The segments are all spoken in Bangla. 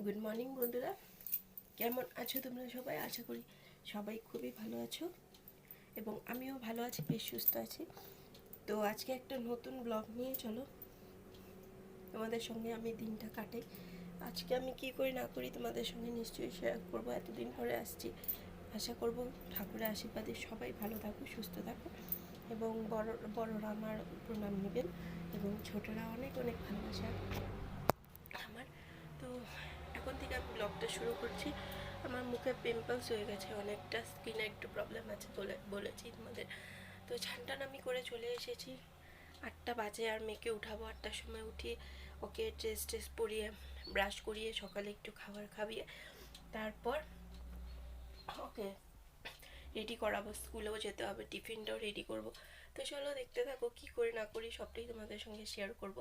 গুড মর্নিং বন্ধুরা, কেমন আছো তোমরা সবাই? আশা করি সবাই খুবই ভালো আছো এবং আমিও ভালো আছি, বেশ সুস্থ আছি। তো আজকে একটা নতুন ব্লগ নিয়ে চলো তোমাদের সঙ্গে আমি দিনটা কাটাই। আজকে আমি কি করি না করি তোমাদের সঙ্গে নিশ্চয়ই শেয়ার করবো। এতদিন পরে আসছি, আশা করব ঠাকুরের আশীর্বাদে সবাই ভালো থাকো, সুস্থ থাকো এবং বড়রা আমার প্রণাম নেবেন এবং ছোটরা অনেক অনেক ভালোবাসা আমার। তো এখন থেকে আমি ব্লগটা শুরু করছি। আমার মুখে পিম্পলস হয়ে গেছে অনেকটা, স্কিনে একটু প্রবলেম আছে বলেছি তোমাদের। তো ছানটান আমি করে চলে এসেছি। 8টা বাজে আর মেয়েকে উঠাবো। 8টার সময় উঠিয়ে ওকে ড্রেস পরিয়ে ব্রাশ করিয়ে সকালে একটু খাবার খাইয়ে তারপর ওকে রেডি করাবো। স্কুলেও যেতে হবে, টিফিনটাও রেডি করব। তো চলো দেখতে থাকো, কী করি না করি সবটাই তোমাদের সঙ্গে শেয়ার করব।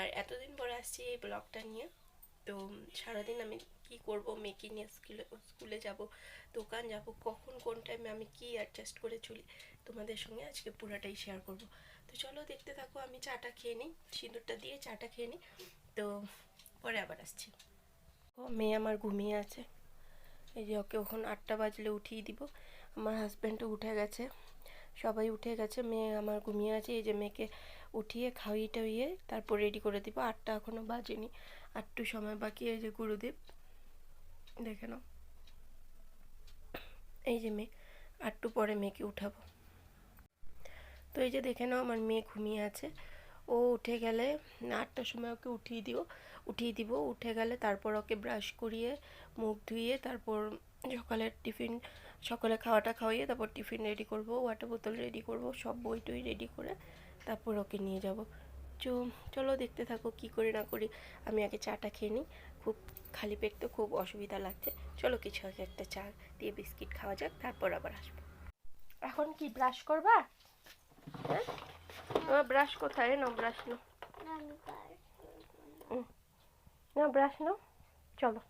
আর এতদিন পরে আসছি এই ব্লগটা নিয়ে। তো সারাদিন আমি কি করব, মেয়েকে নিয়ে স্কুলে যাব, দোকান যাব, কখন কোন টাইমে আমি কি অ্যাডজাস্ট করে চলি তোমাদের সঙ্গে আজকে পুরাটাই শেয়ার করব। তো চলো দেখতে থাকো। আমি চাটা খেয়ে নিই, সিঁদুরটা দিয়ে চাটা খেয়ে নিই, তো পরে আবার আসছি। ও মেয়ে আমার ঘুমিয়ে আছে, এই যে ওকে ওখানে 8টা বাজলে উঠিয়ে দিব। আমার হাজব্যান্ডও উঠে গেছে, সবাই উঠে গেছে, মেয়ে আমার ঘুমিয়ে আছে। এই যে মেয়েকে উঠিয়ে খাইয়ে টাইয়ে তারপর রেডি করে দিব। 8টা এখনও বাজেনি, 8টু সময় বাকি। এই যে গুরুদেব, দেখে নাও, এই যে মেয়ে, 8টু পরে মেয়েকে উঠাবো। তো এই যে দেখে নাও আমার মেয়ে ঘুমিয়ে আছে। ও উঠে গেলে 8টার সময় ওকে উঠিয়ে দিব। উঠে গেলে তারপর ওকে ব্রাশ করিয়ে মুখ ধুইয়ে তারপর সকালের টিফিন, সকালে খাওয়াটা খাওয়াইয়ে তারপর টিফিন রেডি করব, ওয়াটার বোতল রেডি করব, সব বই টই রেডি করে তারপর ওকে নিয়ে যাব। চলো দেখতে থাকো কি করি না করি। আমি আগে চাটা খেয়ে নিই, খুব খালি পেট তো খুব অসুবিধা লাগছে। চলো কিছু আগে একটা চা দিয়ে বিস্কিট খাওয়া যাক, তারপর আবার আসবো। এখন কি ব্রাশ করবা? হ্যাঁ, তোমার ব্রাশ কোথায়? নাও ব্রাশ নাও, নাও ব্রাশ নাও, চলো।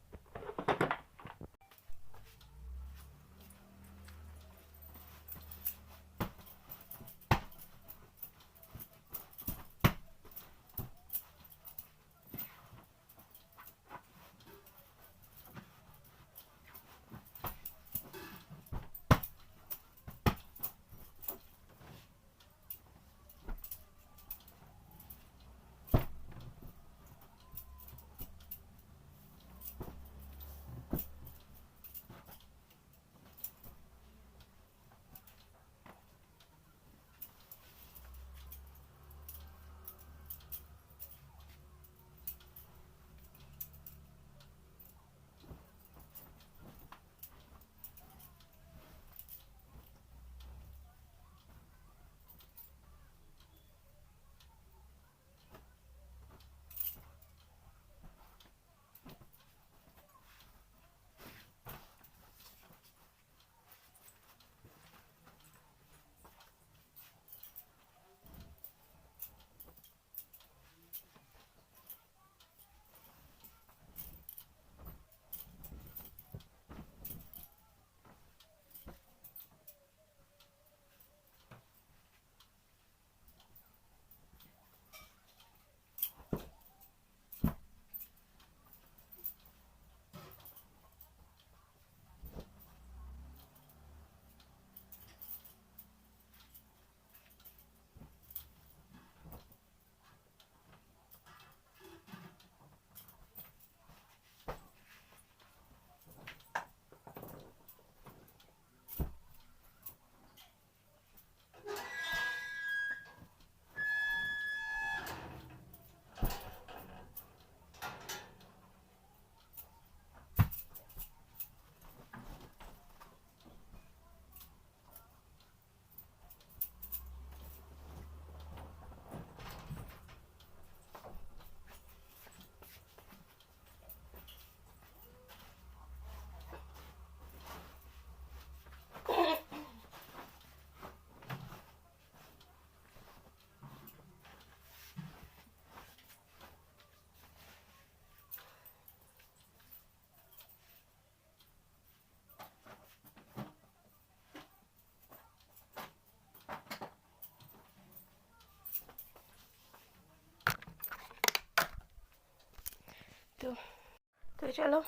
তো চলো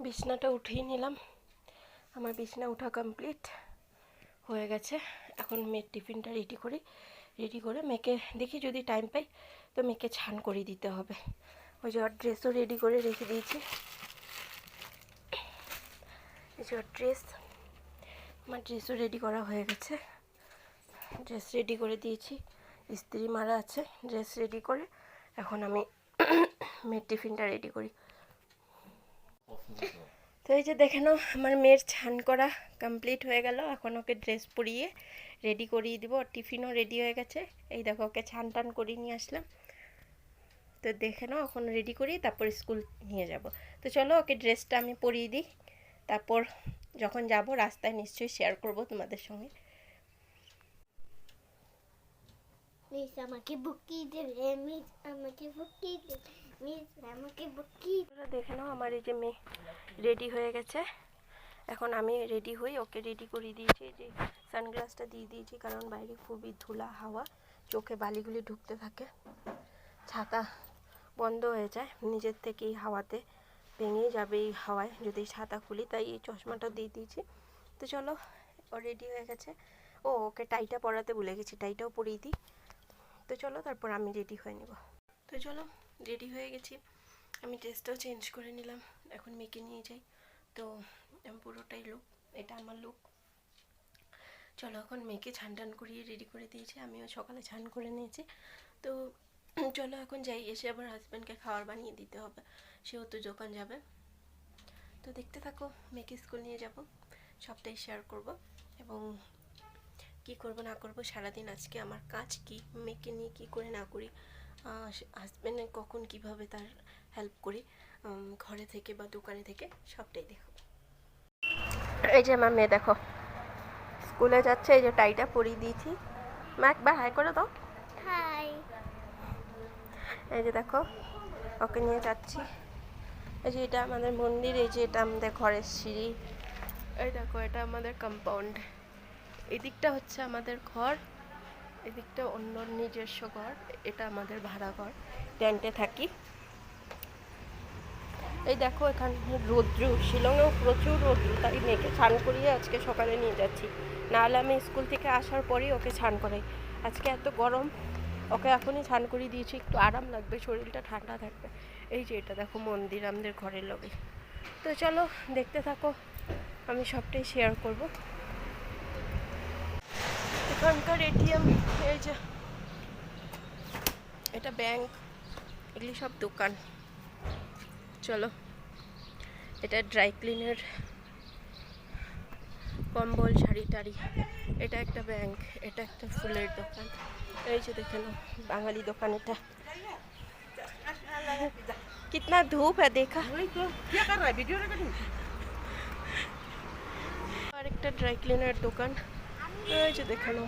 বিছনাটা উঠিয়ে নিলাম। আমার বিছনা উঠা কমপ্লিট হয়ে গেছে। এখন মেয়ের টিফিনটা রেডি করে মেয়েকে দেখি যদি টাইম পাই তো মেয়েকে ছান করে দিতে হবে। ওই যে ড্রেসও রেডি করে রেখে দিয়েছি। এই যে ড্রেস, আমার ড্রেসও রেডি করা হয়ে গেছে। ড্রেস রেডি করে দিয়েছি, ইস্ত্রি মারা আছে। ড্রেস রেডি করে এখন আমি মেয়ের টিফিনটা রেডি করি। তো এই যে দেখে নাও আমার মেয়ের ছান করা কমপ্লিট হয়ে গেল। এখন ওকে ড্রেস পরিয়ে রেডি করিয়ে দিব। টিফিনও রেডি হয়ে গেছে। এই দেখো ওকে ছান টান করিয়ে নিয়ে আসলাম। তো দেখে নাও এখন রেডি করি, তারপর স্কুল নিয়ে যাব। তো চলো ওকে ড্রেসটা আমি পরিয়ে দিই, তারপর যখন যাব রাস্তায় নিশ্চয়ই শেয়ার করব তোমাদের সঙ্গে। মিস আমাকে বুকি দেবে, মিস আমাকে বুকি দেবে, মিস আমাকে বুকি। দেখে নাও আমার এই যে মেয়ে রেডি হয়ে গেছে। এখন আমি রেডি হই, ওকে রেডি করে দিয়েছি। যে সানগ্লাসটা দিয়ে দিয়েছি কারণ বাইরে খুবই ধুলা হাওয়া, চোখে বালিগুলি ঢুকতে থাকে, ছাতা বন্ধ হয়ে যায় নিজের থেকেই, হাওয়াতে ভেঙে যাবে এই হাওয়ায় যদি ছাতা খুলি, তাই এই চশমাটা দিয়ে দিয়েছি। তো চলো ও রেডি হয়ে গেছে। ও ওকে টাইটা পরাতে ভুলে গেছি, টাইটাও পরিয়ে দিই। তো চলো তারপর আমি রেডি হয়ে নেব। তো চলো রেডি হয়ে গেছি, আমি ড্রেসটাও চেঞ্জ করে নিলাম। এখন মেয়েকে নিয়ে যাই। তো পুরোটাই লুক, এটা আমার লুক। চলো এখন মেয়েকে ছান টান করিয়ে রেডি করে দিয়েছি, আমিও সকালে ছান করে নিয়েছি। তো চলো এখন যাই, এসে আবার হাজব্যান্ডকে খাবার বানিয়ে দিতে হবে, সেও তো দোকান যাবে। তো দেখতে থাকো, মেয়েকে স্কুল নিয়ে যাব, সবটাই শেয়ার করব এবং কি করব না করব সারাদিন আজকে আমার কাজ কি, মেয়েকে নিয়ে কি করে না করি, হাজব্যান্ডের কখন কিভাবে তার হেল্প করি ঘরে থেকে বা দোকানে থেকে, সবটাই দেখো। এই যে আমার মেয়ে দেখো স্কুলে যাচ্ছে, এই যে টাইটা পরিয়ে দিয়েছি। মা একবার হাই করে দাও। হাই। এই যে দেখো ওকে নিয়ে যাচ্ছি। এই যে এটা আমাদের মন্দির, এই যে এটা আমাদের ঘরের সিঁড়ি। এই দেখো এটা আমাদের কম্পাউন্ড, এদিকটা হচ্ছে আমাদের ঘর, এদিকটা অন্য নিজস্ব ঘর, এটা আমাদের ভাড়া ঘর, টেন্টে থাকি। এই দেখো এখানে রৌদ্র, শিলংয়েও প্রচুর রৌদ্র, তাই মেয়েকে ছান করিয়ে আজকে সকালে নিয়ে যাচ্ছি। নাহলে আমি স্কুল থেকে আসার পরেই ওকে ছান করাই। আজকে এত গরম, ওকে এখনই ছান করিয়ে দিয়েছি, একটু আরাম লাগবে, শরীরটা ঠান্ডা থাকবে। এই যে এটা দেখো মন্দির আমাদের ঘরের লগে। তো চলো দেখতে থাকো, আমি সবটাই শেয়ার করব। এখানকার এটিএম, এই যে এটা ব্যাংক, এগুলি সব দোকান। চলো এটা ড্রাই ক্লিনের, কম্বল শাড়ি টাড়ি। এটা একটা ব্যাংক, এটা একটা ফুলের দোকান। এই যে দেখে নাও বাঙালি দোকান এটা। कितना धूप है देखा। क्या कर रहा है वीडियो रिकॉर्डिंग। और एक ड्राई क्लिनर দোকান, এই যে দেখে নাও।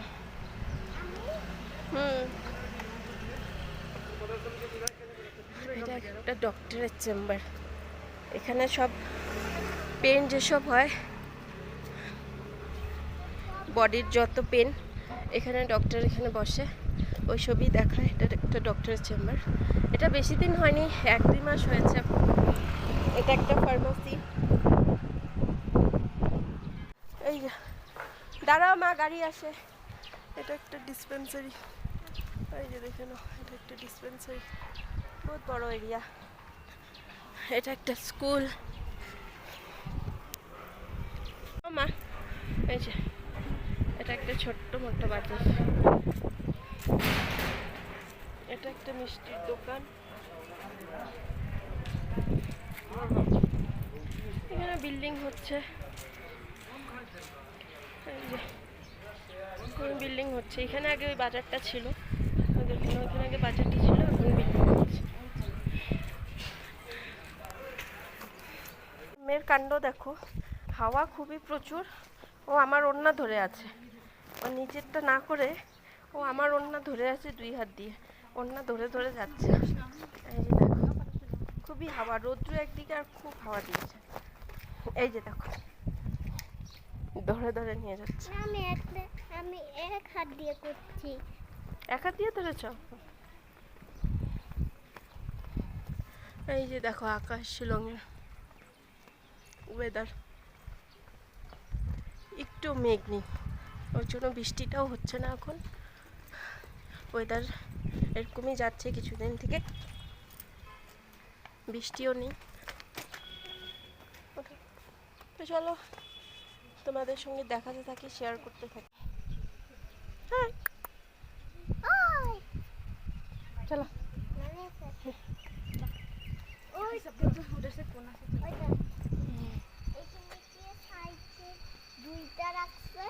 এটা একটা ডক্টরের চেম্বার, এখানে সব পেন যেসব হয়, বডির যত পেন, এখানে ডক্টর এখানে বসে ওই সবই দেখায়। এটা একটা ডক্টরের চেম্বার। এটা বেশি দিন হয়নি, 1-2 মাস হয়েছে। এটা একটা ফার্মাসি। এই দাঁড়াও মা, গাড়ি আসে। এটা একটা ডিসপেন্সারি, এই যে দেখে নাও এটা একটা ডিসপেন্সারি, বহুত বড় এরিয়া। এটা একটা স্কুল মা। এই যে এটা একটা ছোট্ট মোটো বাজার। এটা একটা মিষ্টির দোকান। এখানে বিল্ডিং হচ্ছে, বিল্ডিং হচ্ছে। এখানে আগে ওই বাজারটা ছিল, ওইখানে আগে বাজারটা ছিল, এখন বিল্ডিং হচ্ছে। মেয়ের কাণ্ড দেখো, হাওয়া খুবই প্রচুর। ও আমার ওড়না ধরে আছে, ও নিচেরটা না করে ও আমার ওড়না ধরে আছে 2 হাত দিয়ে, ওড়না ধরে ধরে যাচ্ছে। এই যে দেখো খুবই হাওয়া, রৌদ্র একদিকে আর খুব হাওয়া দিয়েছে। এই যে দেখো ধরে ধরে নিয়ে যাচ্ছে। আমি এক হাত দিয়ে করছি। এক হাত দিয়ে ধরেছ? এই যে দেখো আকাশ, শিলংয়ের ওয়েদার একটু মেঘ নেই, ওর জন্য বৃষ্টিটাও হচ্ছে না এখন। ওয়েদার এরকমই যাচ্ছে কিছুদিন থেকে, বৃষ্টিও নেই। তো চলো তোমাদের সঙ্গে দেখাতে থাকি, শেয়ার করতে থাকি। হ্যাঁ ওই চলো। মানে ওই ওইটা এখানে কি সাইডে দুইটা রাখছে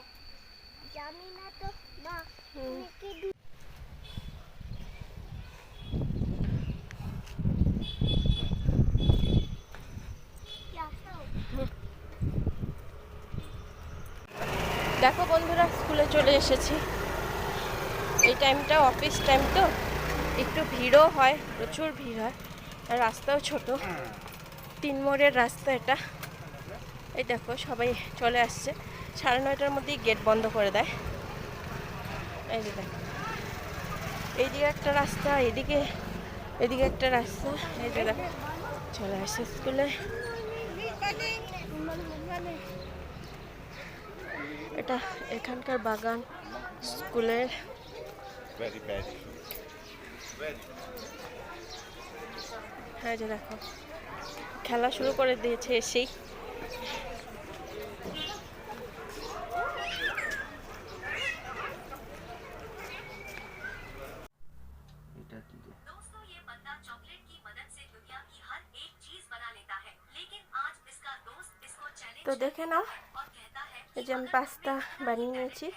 জানি না তো মা তুমি কি দেখো বন্ধুরা, স্কুলে চলে এসেছি। এই টাইমটা অফিস টাইম, তো একটু ভিড়ও হয়, প্রচুর ভিড় হয়, আর রাস্তাও ছোট, 3 মোড়ের রাস্তা এটা। এই দেখো সবাই চলে আসছে, 9:30টার মধ্যেই গেট বন্ধ করে দেয়। এই যে দেখো, এইদিকে একটা রাস্তা, এদিকে একটা রাস্তা। এই যে দেখো চলে আসছে স্কুলে। এটা এখানকার বাগান স্কুলের। হ্যাঁ যে দেখো খেলা শুরু করে দিয়েছে এসেই। दोस्तों ये बंदा चॉकलेट की मदद से दुनिया की हर एक चीज बना लेता है, लेकिन आज इसका दोस्त इसको তো चैलेंज দেখে নাও, और कहता है এই যে আমি পাস্তা বানিয়ে নিয়েছি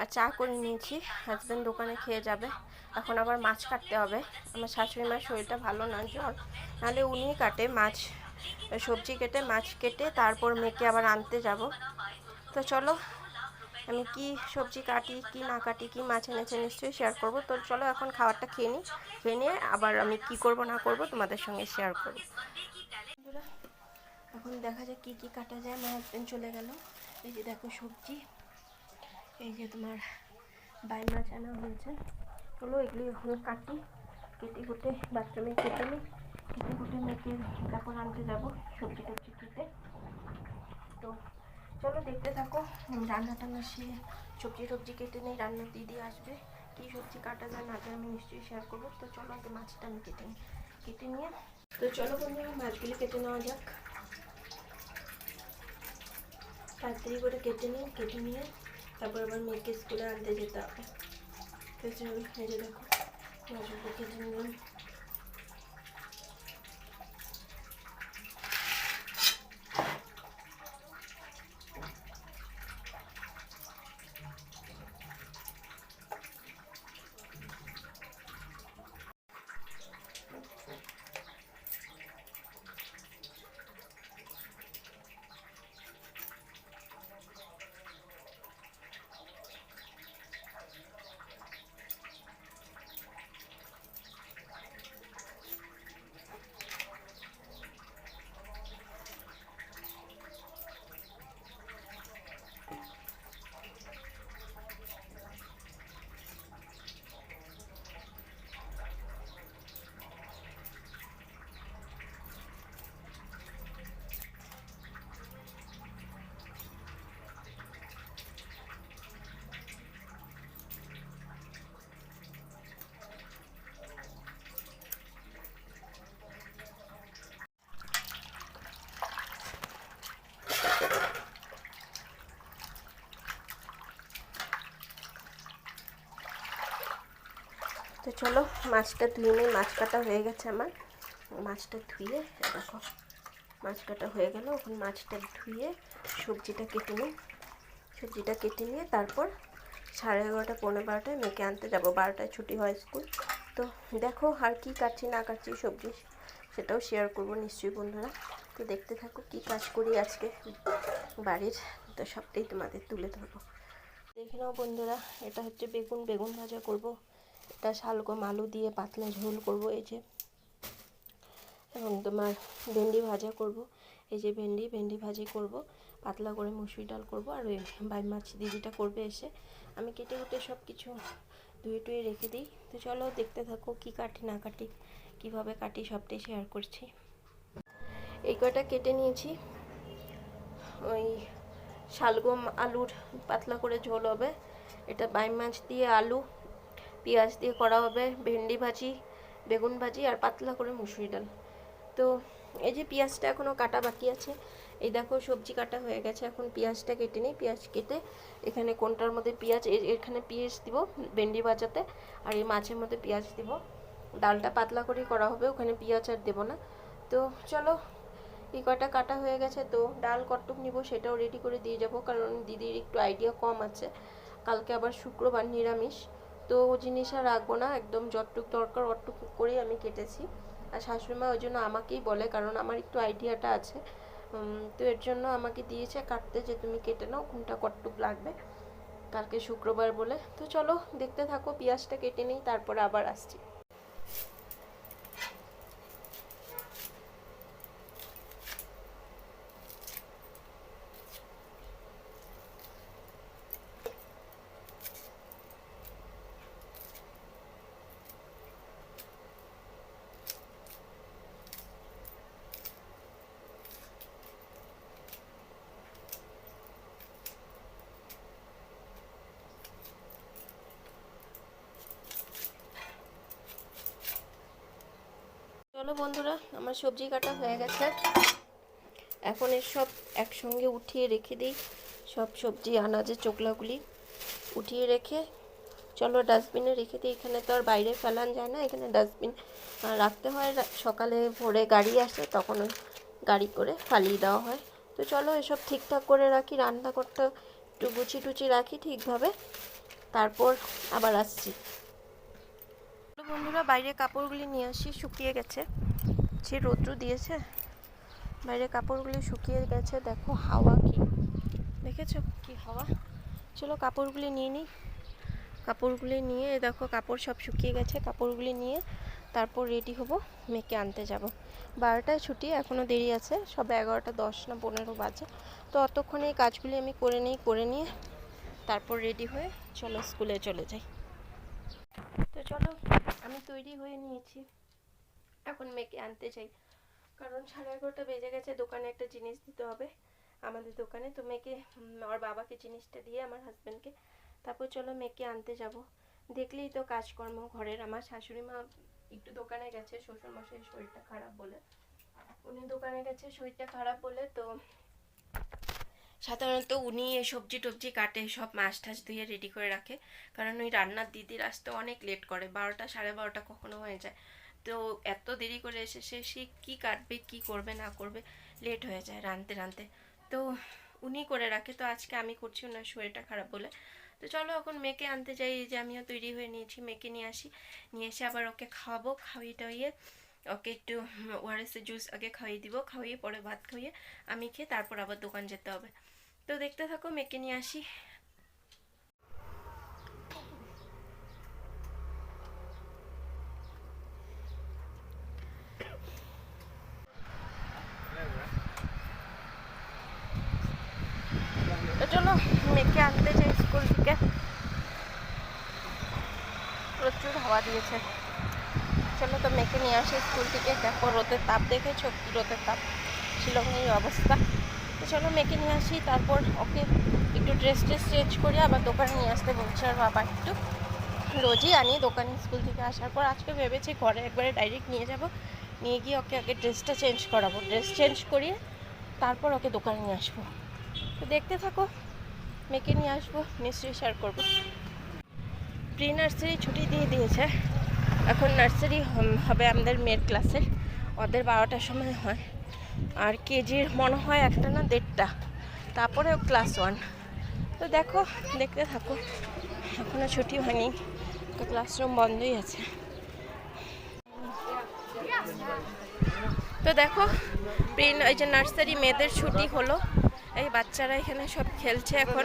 আর চা করে নিয়েছি। হাজব্যান্ড দোকানে খেয়ে যাবে। এখন আবার মাছ কাটতে হবে। আমার শাশুড়ি মার শরীরটা ভালো না, জ্বর, নাহলে উনিই কাটে মাছ, সবজি কেটে মাছ কেটে তারপর মেয়েকে আবার আনতে যাব। তো চলো আমি কি সবজি কাটি কি না কাটি, কি মাছ এনেছে নিশ্চয়ই শেয়ার করব। তো চলো এখন খাবারটা খেয়ে নিই, খেয়ে নিয়ে আবার আমি কি করব না করব তোমাদের সঙ্গে শেয়ার করব। বন্ধুরা এখন দেখা যায় কি কি কাটা যায়। আমার হাজব্যান্ড চলে গেল। এই যে দেখো সবজি, এই যে তোমার বাই মাছ আনা হয়েছে। চলো এগুলি এখন কাটি, কেটে কুটে বাথরুমে কেটে নিই, কেটে কুটে মেয়েকে তারপর আনতে যাবো সবজি টবজি কেটে। তো চলো দেখতে থাকো, রান্না টান্না সে সবজি টবজি কেটে নেই, রান্নার দিদি আসবে, কী সবজি কাটা যায় না যায় আমি নিশ্চয়ই শেয়ার করবো। তো চলো আগে মাছটা আমি কেটে নিই, কেটে নিয়ে তো চলো বন্ধুরা মাছগুলি কেটে নেওয়া যাক। তাড়াতাড়ি করে কেটে নিই, কেটে নিয়ে তারপর আবার মেয়েকে স্কুলে আনতে যেতে হবে। তো চলো এই যে দেখো মাছগুলো কেটে নিলাম। তো চলো মাছটা ধুয়ে নিই, মাছ কাটা হয়ে গেছে আমার। মাছটা ধুয়ে দেখো মাছ কাটা হয়ে গেল। এখন মাছটা ধুয়ে সবজিটা কেটে নিই, সবজিটা কেটে নিয়ে তারপর 11:30 পৌনে 12টায় মেয়েকে আনতে যাবো। 12টায় ছুটি হয় স্কুল। তো দেখো আর কি কাটছি না কাটছি সবজি, সেটাও শেয়ার করবো নিশ্চয়ই বন্ধুরা। তো দেখতে থাকো কি কাজ করি আজকে বাড়ির, তো সবটাই তোমাদের তুলে ধরবো। দেখে নাও বন্ধুরা, এটা হচ্ছে বেগুন ভাজা করব, এটা শালগম আলু দিয়ে পাতলা ঝোল করব, এই যে এবং তোমার ভেন্ডি ভাজা করব, এই যে ভেন্ডি ভাজি করব, পাতলা করে মুসুরি ডাল করব, আর ওই বাই মাছ দিদিটা করবে এসে। আমি কেটে কুটে সব কিছু ধুয়ে টুয়ে রেখে দিই। তো চলো দেখতে থাকো কি কাটি না কাটি, কিভাবে কাটি সবটাই শেয়ার করছি। এই কয়টা কেটে নিয়েছি, ওই শালগম আলুর পাতলা করে ঝোল হবে, এটা বাইম মাছ দিয়ে আলু পেঁয়াজ দিয়ে করা হবে, ভেন্ডি ভাজি, বেগুন ভাজি আর পাতলা করে মুসুরি ডাল। তো এই যে পেঁয়াজটা এখনও কাটা বাকি আছে, এই দেখো সবজি কাটা হয়ে গেছে, এখন পেঁয়াজটা কেটে নিই। পেঁয়াজ কেটে এখানে কোনটার মধ্যে পেঁয়াজ, এখানে পেঁয়াজ দিব ভেন্ডি ভাজাতে, আর এই মাছের মধ্যে পেঁয়াজ দিব। ডালটা পাতলা করেই করা হবে, ওখানে পেঁয়াজ আর দেবো না। তো চলো, এই কয়টা কাটা হয়ে গেছে, তো ডাল কটটুক নিব সেটাও রেডি করে দিয়ে যাব, কারণ দিদির একটু আইডিয়া কম আছে, কালকে আবার শুক্রবার নিরামিষ, তো ও জিনিস আর রাখবো না, একদম যতটুক দরকার অতটুক করেই আমি কেটেছি। আর শাশুড়িমা ওই জন্য আমাকেই বলে, কারণ আমার একটু আইডিয়াটা আছে, তো এর জন্য আমাকে দিয়েছে কাটতে, যে তুমি কেটে নাও কোনটা কতটুক লাগবে, কালকে শুক্রবার বলে। তো চলো দেখতে থাকো, পেঁয়াজটা কেটে নিই, তারপরে আবার আসছি। চলো বন্ধুরা, আমার সবজি কাটা হয়ে গেছে, এখন এসব একসঙ্গে উঠিয়ে রেখে দিই, সব সবজি আনাজের চোকলাগুলি উঠিয়ে রেখে চলো ডাস্টবিনে রেখে দিই। এখানে তো আর বাইরে ফেলান যায় না, এখানে ডাস্টবিন রাখতে হয়, সকালে ভোরে গাড়ি আসে তখন ওই গাড়ি করে ফালিয়ে দেওয়া হয়। তো চলো এসব ঠিকঠাক করে রাখি, রান্না করতে একটু গুছি টুচি রাখি ঠিকভাবে, তারপর আবার আসছি। বন্ধুরা, বাইরে কাপড়গুলি নিয়ে আসি, শুকিয়ে গেছে, যে রৌদ্র দিয়েছে বাইরে কাপড়গুলি শুকিয়ে গেছে, দেখো হাওয়া কি, দেখেছো কি হাওয়া। চলো কাপড়গুলি নিয়ে নিই, কাপড়গুলি নিয়ে দেখো কাপড় সব শুকিয়ে গেছে, কাপড়গুলি নিয়ে তারপর রেডি হব, মেয়েকে আনতে যাব। 12টায় ছুটি, এখনও দেরি আছে, সব 11টা 10 না 15 বাজে, তো অতক্ষণে এই কাজগুলি আমি করে নিয়ে তারপর রেডি হয়ে চলো স্কুলে চলে যাই। তো চলো, আমি তৈরি হয়ে নিয়েছি, এখন মেয়েকে আনতে যাই, কারণ 11:30 বেজে গেছে, দোকানে একটা জিনিস দিতে হবে আমাদের দোকানে, তো মেয়েকে ওর বাবাকে জিনিসটা দিয়ে আমার হাজব্যান্ডকে তারপর চলো মেয়েকে আনতে যাব। দেখলেই তো কাজকর্ম ঘরের, আমার শাশুড়ি মা একটু দোকানে গেছে, শ্বশুরমশাইয়ের শরীরটা খারাপ বলে, উনি দোকানে গেছে শরীরটা খারাপ বলে, তো সাধারণত উনি সবজি টবজি কাটে, সব মাছ টাছ ধুয়ে রেডি করে রাখে, কারণ ওই রান্নার দিদির আসতে অনেক লেট করে, 12টা 12:30 কখনো হয়ে যায়, তো এত দেরি করে এসে সে কী কাটবে কী করবে না করবে, লেট হয়ে যায় রাঁধতে, তো উনি করে রাখে, তো আজকে আমি করছি ওনার শরীরটা খারাপ বলে। তো চলো এখন মেয়েকে আনতে যাই, যে আমিও তৈরি হয়ে নিয়েছি, মেয়েকে নিয়ে আসি, নিয়ে এসে আবার ওকে খাওয়াবো, খাইয়ে টাইয়ে ওকে একটু ওআরএসের জুস আগে খাইয়ে দিব, খাইয়ে পরে ভাত খাইয়ে আমি খেয়ে তারপর আবার দোকান যেতে হবে। তো দেখতে থাকো, মেয়েকে নিয়ে আসি। তো চলো মেয়েকে আনতে যাই স্কুল থেকে, প্রচুর হাওয়া দিয়েছে, চলো তো মেয়েকে নিয়ে আসি স্কুল থেকে। দেখো রোদের তাপ, দেখেছো কি রোদের তাপ, শিলংয়ের অবস্থা। তো চলো মেয়েকে নিয়ে আসি, তারপর ওকে একটু ড্রেস চেঞ্জ করে আবার দোকানে নিয়ে আসতে বলছে আর বাবা, একটু রোজই আনি দোকানে স্কুল থেকে আসার পর, আজকে ভেবেছি ঘরে একবারে ডাইরেক্ট নিয়ে যাব, নিয়ে গিয়ে ওকে আগে ড্রেসটা চেঞ্জ করাবো, ড্রেস চেঞ্জ করিয়ে তারপর ওকে দোকানে নিয়ে আসবো। তো দেখতে থাকো, মেয়েকে নিয়ে আসবো, নিশ্চয়ই শেয়ার করবো। প্রি নার্সারি ছুটি দিয়ে দিয়েছে, এখন নার্সারি হবে আমাদের মেয়ের ক্লাসের, ওদের 12টার সময় হয়, আর কেজির মনে হয় 1টা না 1.5টা, তারপরেও ক্লাস 1। তো দেখো দেখতে থাকো, এখনও ছুটি হয়নি, তো ক্লাসরুম বন্ধই আছে। তো দেখো এই যে নার্সারি মেয়েদের ছুটি হলো, এই বাচ্চারা এখানে সব খেলছে এখন,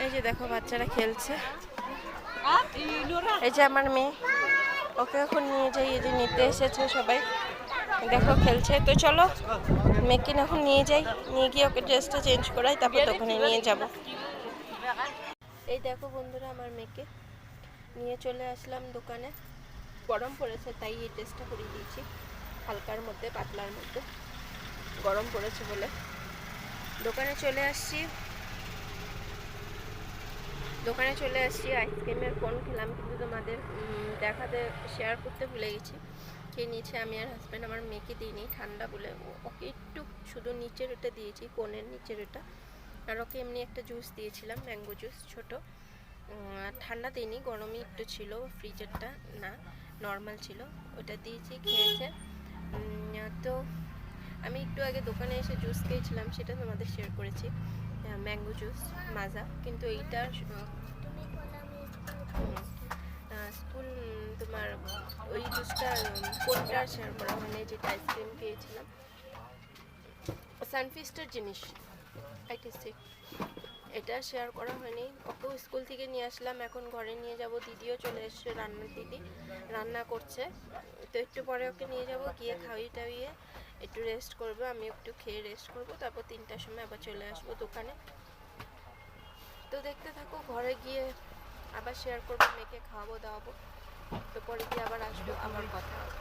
এই যে দেখো বাচ্চারা খেলছে, এই যে আমার মেয়ে, ওকে এখন নিয়ে যাই, এই যে নিতে এসেছে সবাই, দেখো খেলছে। তো চলো মেয়েকে এখন নিয়ে যাই, নিয়ে গিয়ে ওকে ড্রেসটা চেঞ্জ করাই, তারপর দোকানে নিয়ে যাব। এই দেখো বন্ধুরা, আমার মেয়েকে নিয়ে চলে আসলাম দোকানে, গরম পড়েছে তাই এই ড্রেসটা পরিয়ে দিয়েছি, হালকার মধ্যে, পাতলার মধ্যে, গরম পড়েছে বলে। দোকানে চলে আসছি আইসক্রিমের কোন খেলাম, কিন্তু তোমাদের দেখাতে শেয়ার করতে ভুলে গেছি। খেয়ে নিয়েছি আমি আর হাজব্যান্ড, আমার মেয়েকে দিইনি ঠান্ডা বলে, ওকে একটু শুধু নিচের ওটা দিয়েছি, কোণের নিচের ওটা, আর ওকে এমনি একটা জুস দিয়েছিলাম, ম্যাঙ্গো জুস ছোট। ঠান্ডা দিইনি, গরমই একটু ছিল, ফ্রিজেরটা না, নর্মাল ছিল, ওটা দিয়েছি, খেয়েছে। তো আমি একটু আগে দোকানে এসে জুস খেয়েছিলাম, সেটা তোমাদের শেয়ার করেছি, ম্যাঙ্গো জুস মাজা। কিন্তু এইটা স্কুল তোমার ওই জুসটা কোনটা শেয়ার করা হয়নি, যেটা আইসক্রিম খেয়েছিলাম, সানফিস্টের জিনিস আইটিসি, এটা শেয়ার করা হয়নি। ওকেও স্কুল থেকে নিয়ে আসলাম, এখন ঘরে নিয়ে যাব। দিদিও চলে এসছে, দিদি রান্না করছে, তো একটু পরে ওকে নিয়ে যাব, গিয়ে খাইয়ে টাইয়ে একটু রেস্ট করবো, আমি একটু খেয়ে রেস্ট করব, তারপর 3টার সময় আবার চলে আসবো দোকানে। তো দেখতে থাকো, ঘরে গিয়ে আবার শেয়ার করবো, মেয়েকে খাওয়াবো দাওয়াবো, তো পরে গিয়ে আবার আসবো, আবার কথা হবে।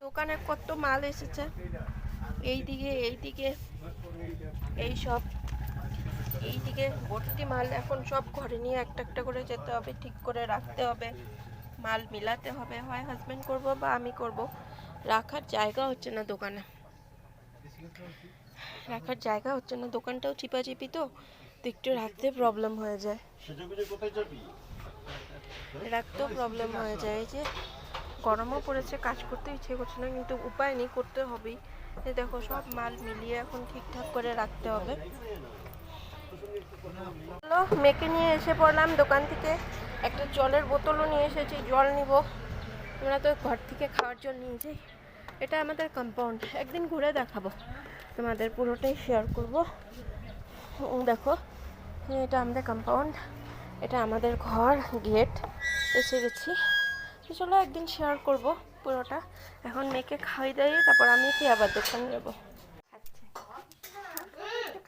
দোকানে কত মাল এসেছে, এইদিকে এইদিকে ভর্তি মাল, এখন সব ঘরে নিয়ে একটা একটা করে যেতে হবে, ঠিক করে রাখতে হবে, মাল মিলাতে হবে, হয় হাজবেন্ড করব বা আমি করব। রাখার জায়গা হচ্ছে না দোকানে, দোকানটাও চিপাচিপি, তো একটু রাখতে প্রবলেম হয়ে যায়, রাখতেও প্রবলেম হয়ে যায়। এই যে গরমও পড়েছে, কাজ করতে ইচ্ছে করছে না, কিন্তু উপায় নেই, করতে হবেই। দেখো সব মাল মিলিয়ে এখন ঠিকঠাক করে রাখতে হবে। চলো, মেয়েকে নিয়ে এসে পড়লাম দোকান থেকে, একটা জলের বোতলও নিয়ে এসেছি, জল নিব। আমরা তো ঘর থেকে খাওয়ার জল নিয়ে যাই। এটা আমাদের কম্পাউন্ড, একদিন ঘুরে দেখাবো তোমাদের, পুরোটাই শেয়ার করব। দেখো, এটা আমাদের কম্পাউন্ড, এটা আমাদের ঘর, গেট, এসে গেছি। তো চলো একদিন শেয়ার করব পুরোটা। এখন মেয়েকে খাই দাইয়ে তারপর আমি কি আবার দোকানে যাবো।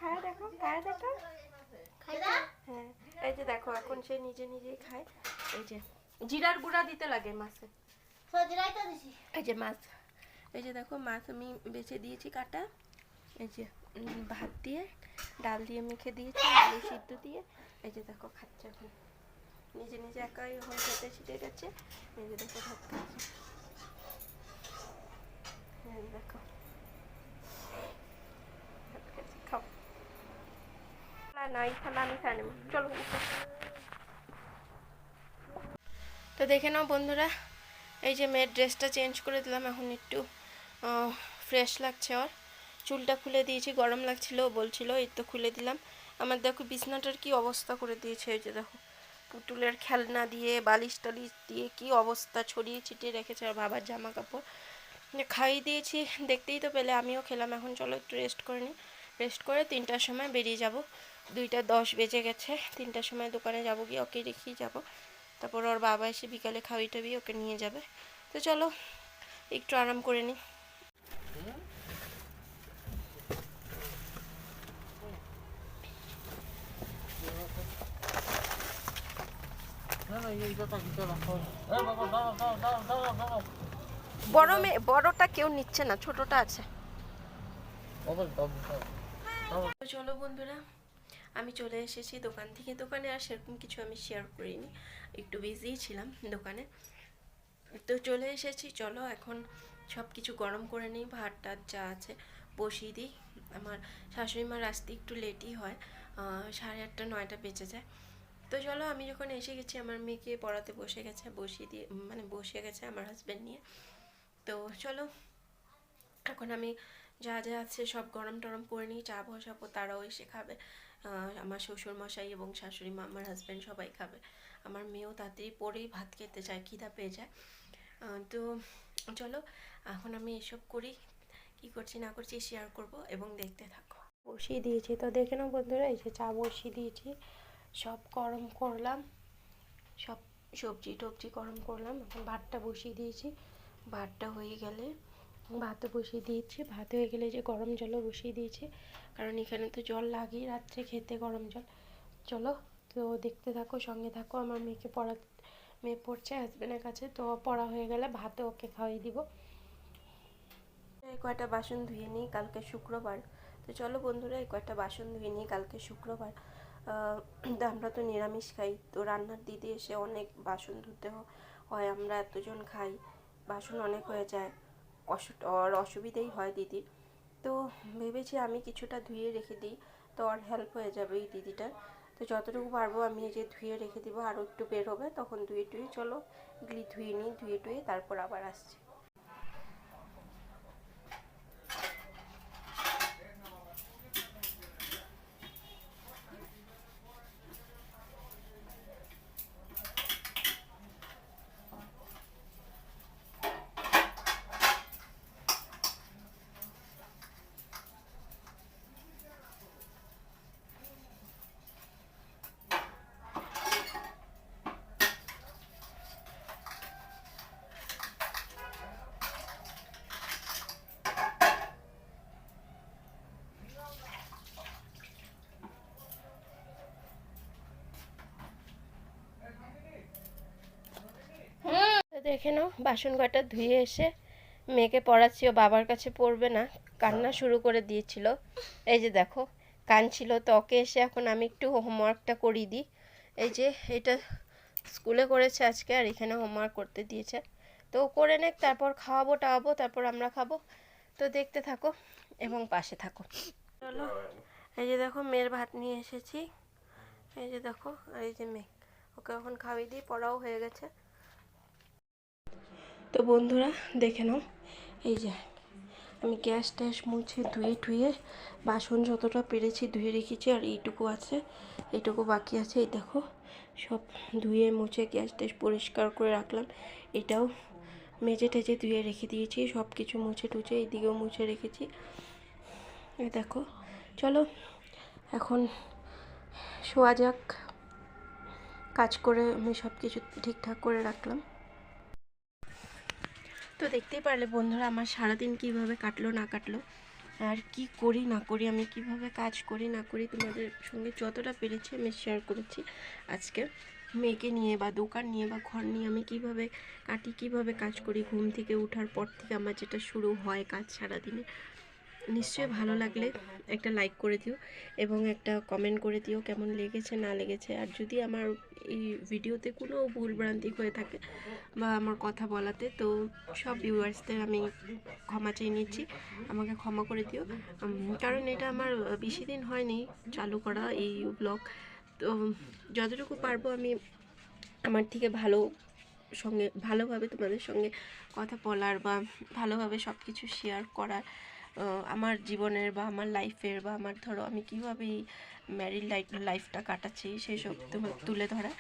খায় দেখো, হ্যাঁ, এই যে দেখো, এখন সে নিজে নিজেই খায়। এই যে জিরার গুঁড়া দিতে লাগে মাছে, এই যে মাছ, এই যে দেখো মাছ আমি বেছে দিয়েছি কাটা, এই যে ভাত দিয়ে ডাল দিয়ে মেখে দিয়েছি, আলু সিদ্ধ দিয়ে, এই যে দেখো খাচ্ছে এখন নিজে নিজে, একাই এখন খেতে শিখে গেছে। এই যে দেখো ভাত খাচ্ছে, হ্যাঁ দেখো ভাত খাচ্ছে, খাও না, এই থালা আমি খাই নেব, চলো। তো দেখে নাও বন্ধুরা, এই যে মেয়ের ড্রেসটা চেঞ্জ করে দিলাম, এখন একটু ফ্রেশ লাগছে, ওর চুলটা খুলে দিয়েছি, গরম লাগছিল বলছিল, এই তো খুলে দিলাম। আমার দেখো বিছনাটার কি অবস্থা করে দিয়েছে, এই যে দেখো পুতুলের খেলনা দিয়ে, বালিশ টালিশ দিয়ে কি অবস্থা ছড়িয়ে ছিটিয়ে রেখেছে, আর বাবার জামা কাপড় খাইয়ে দিয়েছি, দেখতেই তো পেলে, আমিও খেলাম। এখন চলো একটু রেস্ট করে নিই, রেস্ট করে 3টার সময় বেরিয়ে যাব, 2:10 বেজে গেছে, 3টার সময় দোকানে যাব, গিয়ে ওকে রেখেই যাব, তারপর ওর বাবা এসে বিকালে খাওয়াই টাবি ওকে নিয়ে যাবে। তো চলো একটু আরাম করে নিই। বড়টা কেউ নিচ্ছে না, ছোটটা আছে। তো চলো বন্ধুরা, আমি চলে এসেছি দোকান থেকে। দোকানে আর সেরকম কিছু আমি শেয়ার করিনি, একটু বিজি ছিলাম দোকানে। তো চলে এসেছি, চলো এখন সব কিছু গরম করে নিই, ভাত টাত যা আছে বসিয়ে দিই। আমার শাশুড়ি মার আসতে একটু লেটই হয়, 8:30 9টা বেজে যায়। তো চলো, আমি যখন এসে গেছি, আমার মেয়েকে পড়াতে বসে গেছে, বসে গেছে আমার হাজব্যান্ড নিয়ে। তো চলো এখন আমি যা যা আছে সব গরম টরম করে নিই, চা বসাবো, তারাও এসে খাবে, আমার শ্বশুর মশাই এবং শাশুড়ি মা, আমার হাজব্যান্ড সবাই খাবে। আমার মেয়েও তাড়াতাড়ি পরেই ভাত খেতে চায়, খিদা পেয়ে যায়। তো চলো এখন আমি এসব করি, কি করছি না করছি শেয়ার করব, এবং দেখতে থাকো। বসিয়ে দিয়েছি, তো দেখে নাও বন্ধুরা, এই যে চা বসিয়ে দিয়েছি, সব গরম করলাম, সব সবজি টবজি গরম করলাম, এখন ভাতটা বসিয়ে দিয়েছি। ভাতটা হয়ে গেলে ভাতও বসিয়ে দিয়েছি, ভাত হয়ে গেলে যে গরম জলও বসিয়ে দিয়েছি, কারণ এখানে তো জল লাগেই রাত্রে খেতে গরম জল। চলো তো দেখতে থাকো, সঙ্গে থাকো। আমার মেয়ে পড়ছে হাজব্যান্ডের কাছে, তো পড়া হয়ে গেলে ভাতও ওকে খাওয়াই দিব। এই কয়টা বাসন ধুয়ে নিই, কালকে শুক্রবার। তো চলো বন্ধুরা, এই কয়টা বাসন ধুয়ে নিই, কালকে শুক্রবার। আমরা তো নিরামিষ খাই, তো রান্নার দিদি এসে অনেক বাসন ধুতে হয়। আমরা এতজন খাই, বাসন অনেক হয়ে যায়, অসুবিধেই হয় দিদির। তো ভেবেছি আমি কিছুটা ধুয়ে রেখে দিই, তো আর হেল্প হয়ে যাবে এই দিদিটার। তো যতটুকু পারবো আমি এই যে ধুয়ে রেখে দিব, আরও একটু বের হবে তখন ধুয়ে টুয়ে। চলো এগুলি ধুয়ে নিই, ধুয়ে টুয়ে তারপর আবার আসছি। দেখে নাও, বাসন কটা ধুয়ে এসে মেয়েকে পড়াচ্ছি। ও বাবার কাছে পড়বে না, কান্না শুরু করে দিয়েছিল। এই যে দেখো কাঁদছিল, তো ওকে এসে এখন আমি একটু হোমওয়ার্কটা করিয়ে দিই। এই যে এটা স্কুলে করেছে আজকে, আর এখানে হোমওয়ার্ক করতে দিয়েছে। তো ও করে নেক, তারপর খাওয়াবো টাওয়াবো, তারপর আমরা খাবো। তো দেখতে থাকো এবং পাশে থাকো। চলো, এই যে দেখো মেয়ের ভাত নিয়ে এসেছি। এই যে দেখো, আর এই যে মেয়ে, ওকে এখন খাওয়িয়ে দিই, পড়াও হয়ে গেছে। তো বন্ধুরা দেখে নাও, এই যে আমি গ্যাস ট্যাস মুছে ধুয়ে টুয়ে বাসন যতটা পেরেছি ধুয়ে রেখেছি, আর এইটুকু আছে, এইটুকু বাকি আছে। এই দেখো সব ধুয়ে মুছে গ্যাস ট্যাস পরিষ্কার করে রাখলাম। এটাও মেজে টেজে ধুয়ে রেখে দিয়েছি, সব কিছু মুছে টুছে এইদিকেও মুছে রেখেছি। এই দেখো, চলো এখন শোয়া যাক। কাজ করে আমি সব কিছু ঠিকঠাক করে রাখলাম। তো দেখতেই পারলে বন্ধুরা আমার সারাদিন কিভাবে কাটলো না কাটলো, আর কি করি না করি, আমি কিভাবে কাজ করি না করি, তোমাদের সঙ্গে যতটা পেরেছি আমি শেয়ার করেছি আজকে। মেয়েকে নিয়ে বা দোকান নিয়ে বা ঘর নিয়ে আমি কিভাবে কাটি, কিভাবে কাজ করি, ঘুম থেকে ওঠার পর থেকে আমার যেটা শুরু হয় কাজ সারাদিনে। নিশ্চয়ই ভালো লাগলে একটা লাইক করে দিও এবং একটা কমেন্ট করে দিও কেমন লেগেছে না লেগেছে। আর যদি আমার এই ভিডিওতে কোনো ভুলভ্রান্তি হয়ে থাকে বা আমার কথা বলাতে, তো সব ভিউয়ার্সদের আমি ক্ষমা চেয়ে নিচ্ছি, আমাকে ক্ষমা করে দিও। কারণ এটা আমার বেশি দিন হয়নি চালু করা এই ব্লগ। তো যতটুকু পারবো আমি আমার থেকে ভালোভাবে তোমাদের সঙ্গে কথা বলার বা ভালোভাবে সব কিছু শেয়ার করার, আমার জীবনের বা আমার লাইফের বা আমার ধরো আমি কীভাবে এই ম্যারিড লাইফটা কাটাচ্ছি সেই সব তুলে ধরা।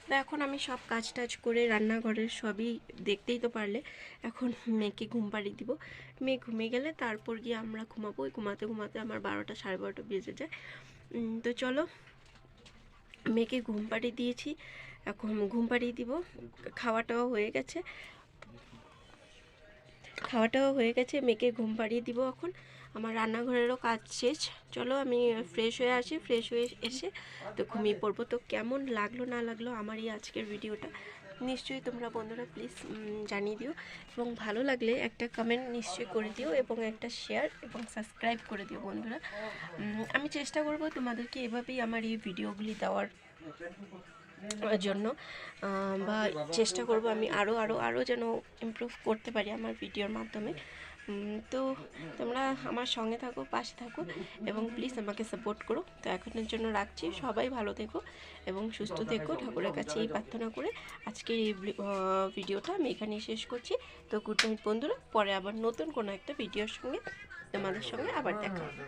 তো এখন আমি সব কাজ টাজ করে রান্নাঘরের সবই দেখতেই তো পারলে। এখন মেয়েকে ঘুম পাড়িয়ে দিব, মেয়ে ঘুমিয়ে গেলে তারপর গিয়ে আমরা ঘুমাবো। ঘুমাতে ঘুমাতে আমার 12টা সাড়ে 12টা বেজে যায়। তো চলো, মেয়েকে ঘুম পাড়িয়ে দিয়েছি, এখন ঘুম পাড়িয়ে দিব। খাওয়াটাও হয়ে গেছে, মেয়েকে ঘুম পাড়িয়ে দিব। এখন আমার রান্নাঘরেরও কাজ শেষ। চলো আমি ফ্রেশ হয়ে আসি, ফ্রেশ হয়ে এসে তো ঘুমিয়ে পড়বো। তো কেমন লাগলো না লাগলো আমার এই আজকের ভিডিওটা নিশ্চয়ই তোমরা বন্ধুরা প্লিজ জানিয়ে দিও, এবং ভালো লাগলে একটা কমেন্ট নিশ্চয়ই করে দিও এবং একটা শেয়ার এবং সাবস্ক্রাইব করে দিও বন্ধুরা। আমি চেষ্টা করব তোমাদেরকে এভাবেই আমার এই ভিডিওগুলি দেওয়ার জন্য, বা চেষ্টা করব আমি আরও যেন ইমপ্রুভ করতে পারি আমার ভিডিওর মাধ্যমে। তো তোমরা আমার সঙ্গে থাকো, পাশে থাকো এবং প্লিজ আমাকে সাপোর্ট করো। তো এখনের জন্য রাখছি, সবাই ভালো থেকো এবং সুস্থ থেকো, ঠাকুরের কাছে এই প্রার্থনা করে আজকের এই ভিডিওটা আমি এখানেই শেষ করছি। তো গুড নাইট বন্ধুরা, পরে আবার নতুন কোনো একটা ভিডিওর সঙ্গে তোমাদের সঙ্গে আবার দেখা হবে।